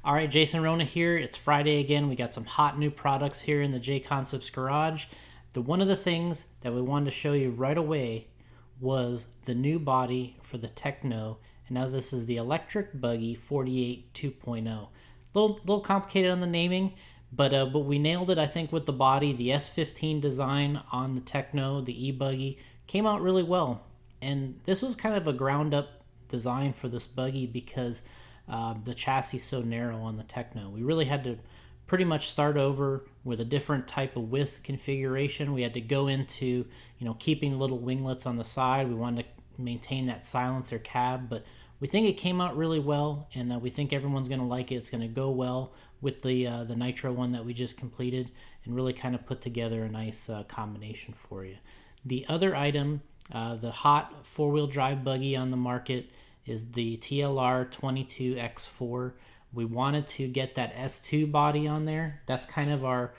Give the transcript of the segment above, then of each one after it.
All right, Jason Rona here. It's Friday again. We got some hot new products here in the JConcepts garage. One of the things that we wanted to show you right away was the new body for the Tekno, and now this is the electric buggy 48 2.0. Little complicated on the naming, but we nailed it. I think with the body, the S15 design on the Tekno, the e-buggy came out really well, and this was kind of a ground up design for this buggy because the chassis is so narrow on the Tekno. We really had to pretty much start over with a different type of width configuration. We had to go into, keeping little winglets on the side. We wanted to maintain that silencer cab, but we think it came out really well, and we think everyone's going to like it. It's going to go well with the Nitro one that we just completed, and really kind of put together a nice combination for you. The other item, the hot four-wheel drive buggy on the market, is the TLR 22X-4. We wanted to get that S2 body on there. That's kind of our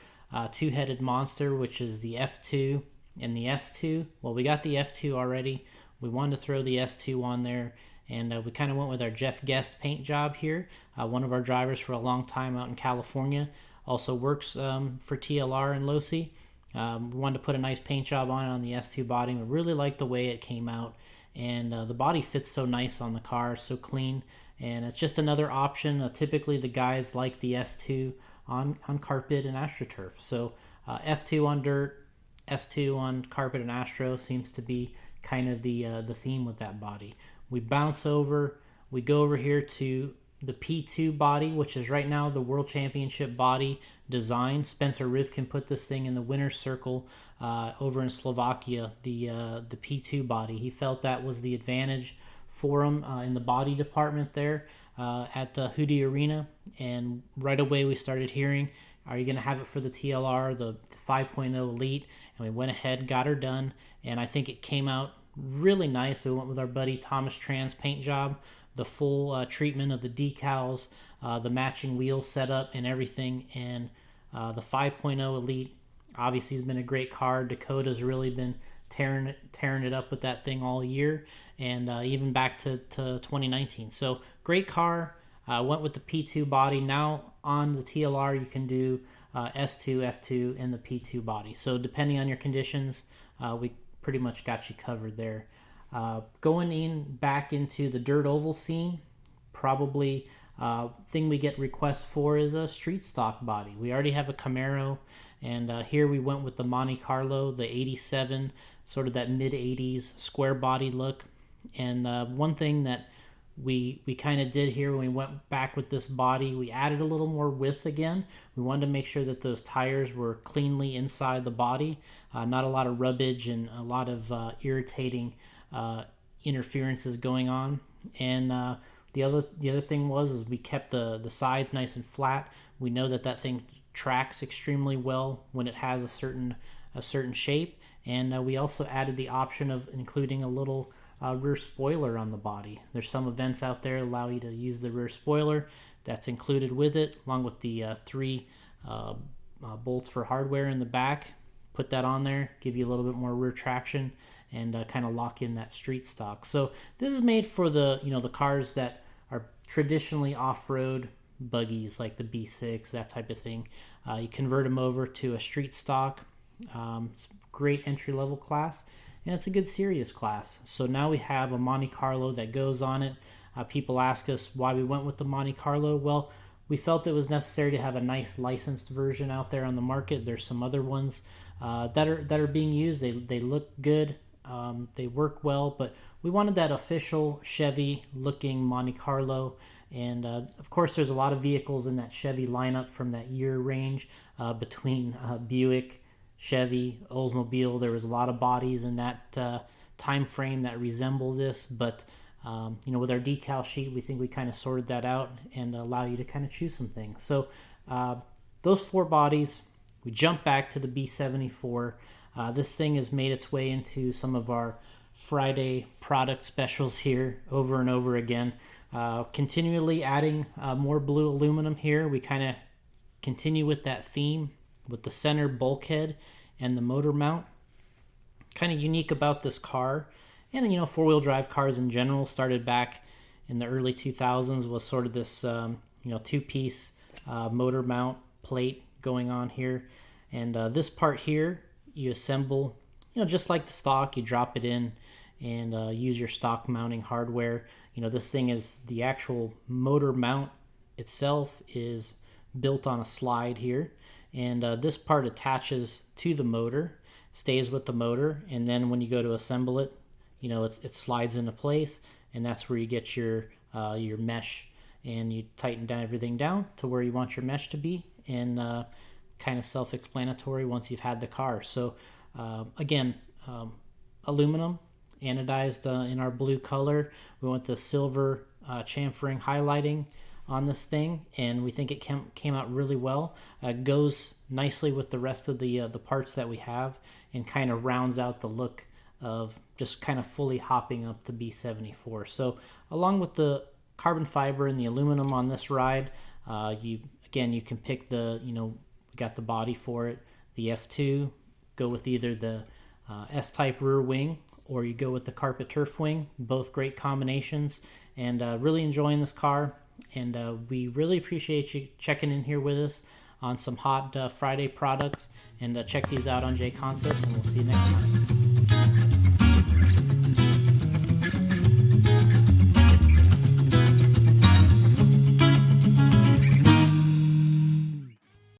two-headed monster, which is the F2 and the S2. Well, we got the F2 already. We wanted to throw the S2 on there, and we kind of went with our Jeff Guest paint job here. One of our drivers for a long time out in California. Also works for TLR and Losi. We wanted to put a nice paint job on the S2 body. We really liked the way it came out. And the body fits so nice on the car, so clean, and it's just another option. Typically the guys like the S2 on carpet and AstroTurf, so F2 on dirt, S2 on carpet and Astro seems to be kind of the theme with that body. We bounce over, we go over here to the P2 body, which is right now the World Championship body design. Spencer Rivkin put this thing in the winner's circle over in Slovakia, the P2 body. He felt that was the advantage for him in the body department there at the Hudi Arena. And right away we started hearing, are you going to have it for the TLR, the 5.0 Elite? And we went ahead, got her done, and I think it came out really nice. We went with our buddy Thomas Tran's paint job, the full treatment of the decals, the matching wheel setup and everything, and the 5.0 Elite obviously has been a great car. Dakota's really been tearing it up with that thing all year, and even back to 2019. So great car. Went with the P2 body. Now on the TLR you can do S2, F2, and the P2 body. So depending on your conditions, we pretty much got you covered there. Going back into the dirt oval scene, probably thing we get requests for is a street stock body. We already have a Camaro, and here we went with the Monte Carlo, the 87, sort of that mid-80s square body look. And one thing that we kind of did here when we went back with this body, we added a little more width again. We wanted to make sure that those tires were cleanly inside the body, not a lot of rubbage and a lot of irritating interferences going on. And the other thing is we kept the sides nice and flat. We know that thing tracks extremely well when it has a certain shape, and we also added the option of including a little rear spoiler on the body. There's some events out there that allow you to use the rear spoiler. That's included with it, along with the three bolts for hardware in the back. Put that on there, give you a little bit more rear traction, and kind of lock in that street stock. So this is made for the cars that are traditionally off-road buggies, like the B6, that type of thing. You convert them over to a street stock. Great entry-level class, and it's a good serious class. So now we have a Monte Carlo that goes on it. People ask us why we went with the Monte Carlo. Well, we felt it was necessary to have a nice licensed version out there on the market. There's some other ones that are being used. They look good. They work well, but we wanted that official Chevy looking Monte Carlo. And of course there's a lot of vehicles in that Chevy lineup from that year range, between Buick, Chevy, Oldsmobile. There was a lot of bodies in that time frame that resemble this, but with our decal sheet, we think we kind of sorted that out and allow you to kind of choose some things. So those four bodies, we jump back to the B74. This thing has made its way into some of our Friday product specials here over and over again. Continually adding more blue aluminum here. We kind of continue with that theme with the center bulkhead and the motor mount. Kind of unique about this car, and four-wheel drive cars in general started back in the early 2000s, was sort of this two-piece motor mount plate going on here. And this part here you assemble just like the stock. You drop it in and use your stock mounting hardware. This thing is the actual motor mount itself is built on a slide here, and this part attaches to the motor, stays with the motor, and then when you go to assemble it, it slides into place, and that's where you get your mesh, and you tighten down everything down to where you want your mesh to be, and kind of self-explanatory once you've had the car. So again, aluminum anodized in our blue color. We want the silver chamfering highlighting on this thing, and we think it came out really well. Goes nicely with the rest of the parts that we have, and kind of rounds out the look of just kind of fully hopping up the B74. So along with the carbon fiber and the aluminum on this ride, you can pick the we got the body for it, the F2. Go with either the S-type rear wing, or you go with the carpet turf wing. Both great combinations, and really enjoying this car. And we really appreciate you checking in here with us on some hot Friday products. And check these out on JConcepts, and we'll see you next time.